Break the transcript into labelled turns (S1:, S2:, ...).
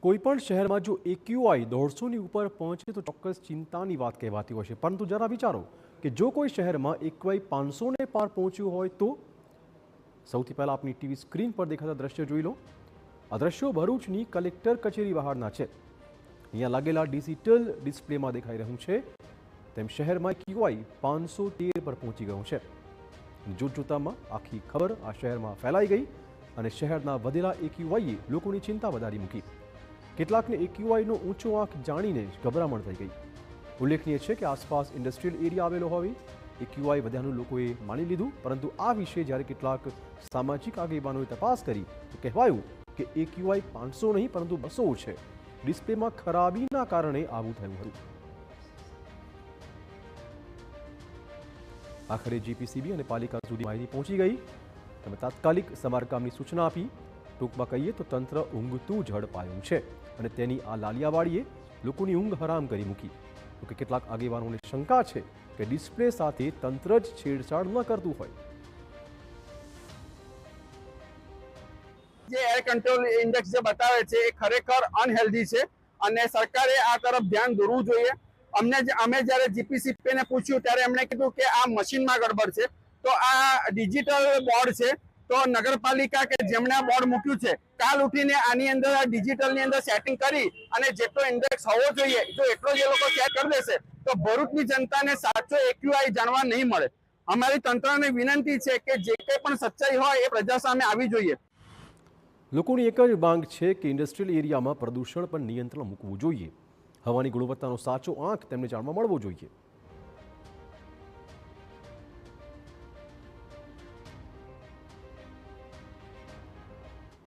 S1: કોઈપણ શહેરમાં જો એક્યુઆઈ 150ની ઉપર પહોંચે તો ચોક્કસ ચિંતાની વાત કહેવાતી હોય છે, પરંતુ જરા વિચારો કે જો કોઈ શહેરમાં એક્યુઆઈ 500ને પાર પહોંચ્યું હોય તો સૌથી પહેલાં આપની ટીવી સ્ક્રીન પર દેખાતા દ્રશ્ય જોઈ લો। આ દ્રશ્યો ભરૂચની કલેક્ટર કચેરી બહારના છે। અહીંયા લાગેલા ડિજિટલ ડિસ્પ્લેમાં દેખાઈ રહ્યું છે તેમ શહેરમાં એક્યુઆઈ 513 પર પહોંચી ગયું છે। જોતજોતામાં આખી ખબર આ શહેરમાં ફેલાઈ ગઈ અને શહેરના વધેલા એક્યુઆઈએ લોકોની ચિંતા વધારી મૂકી। કેટલાકને એક્યુઆઈનો ઊંચો આંક જાણીને જ ગભરામણ થઈ ગઈ। ઉલ્લેખનીય છે કે આસપાસ ઇન્ડસ્ટ્રીયલ એરિયા આવેલો હોવી એક્યુઆઈ વધ્યાનું લોકોએ માની લીધું, પરંતુ આ વિશે જ્યારે કેટલાક સામાજિક આગેવાનોએ તપાસ કરી તો કહેવાયું કે એક્યુઆઈ 500 નહીં પરંતુ 200 છે। ડિસ્પ્લેમાં ખરાબીના કારણે આવું થયું હતું। આખરે જીપીસીબી અને પાલિકા સુધી માહિતી પહોંચી ગઈ। તમે તાત્કાલિક સમારકામની સૂચના આપી। ટૂંકમાં કહીએ તો તંત્ર ઊંઘતું ઝડપાયું છે અને તેની આ લાલિયાવાડીએ લોકોની ઊંઘ હરામ કરી મૂકી। તો કે કેટલાક આગેવાનોને શંકા છે કે ડિસ્પ્લે સાથે તંત્ર જ છેડછાડ ન કરતું હોય।
S2: જે એર કંટ્રોલ ઇન્ડેક્સ જે બતાવે છે એ ખરેખર અનહેલ્ધી છે અને સરકારે આ તરફ ધ્યાન દોરવું જોઈએ। અમે જ્યારે જીપીસીપીને પૂછ્યું ત્યારે એમણે કીધું કે આ મશીનમાં ગડબડ છે। તો આ ડિજિટલ બોર્ડ છે, તો નગરપાલિકા કે જેમણે આ બોર્ડ મૂક્યું છે કાલ ઉઠીને આની અંદર આ ડિજિટલની અંદર સેટિંગ કરી અને જેટલો ઇન્ડેક્સ હોવો જોઈએ જો એટલો જ એ લોકો ચેક કરી દેશે તો ભરૂચની જનતાને સાચો એક્યુઆઈ જાણવા નહીં મળે। અમારી તંત્રને વિનંતી છે કે જે કંઈ પણ સચ્ચાઈ હોય એ પ્રજા સામે આવી જોઈએ।
S1: લોકોની એક જ માંગ છે કે ઇન્ડસ્ટ્રીયલ એરિયામાં પ્રદૂષણ પર નિયંત્રણ મૂકવું જોઈએ। હવાની ગુણવત્તાનો સાચો આંક તેમને જાણવા મળવો જોઈએ।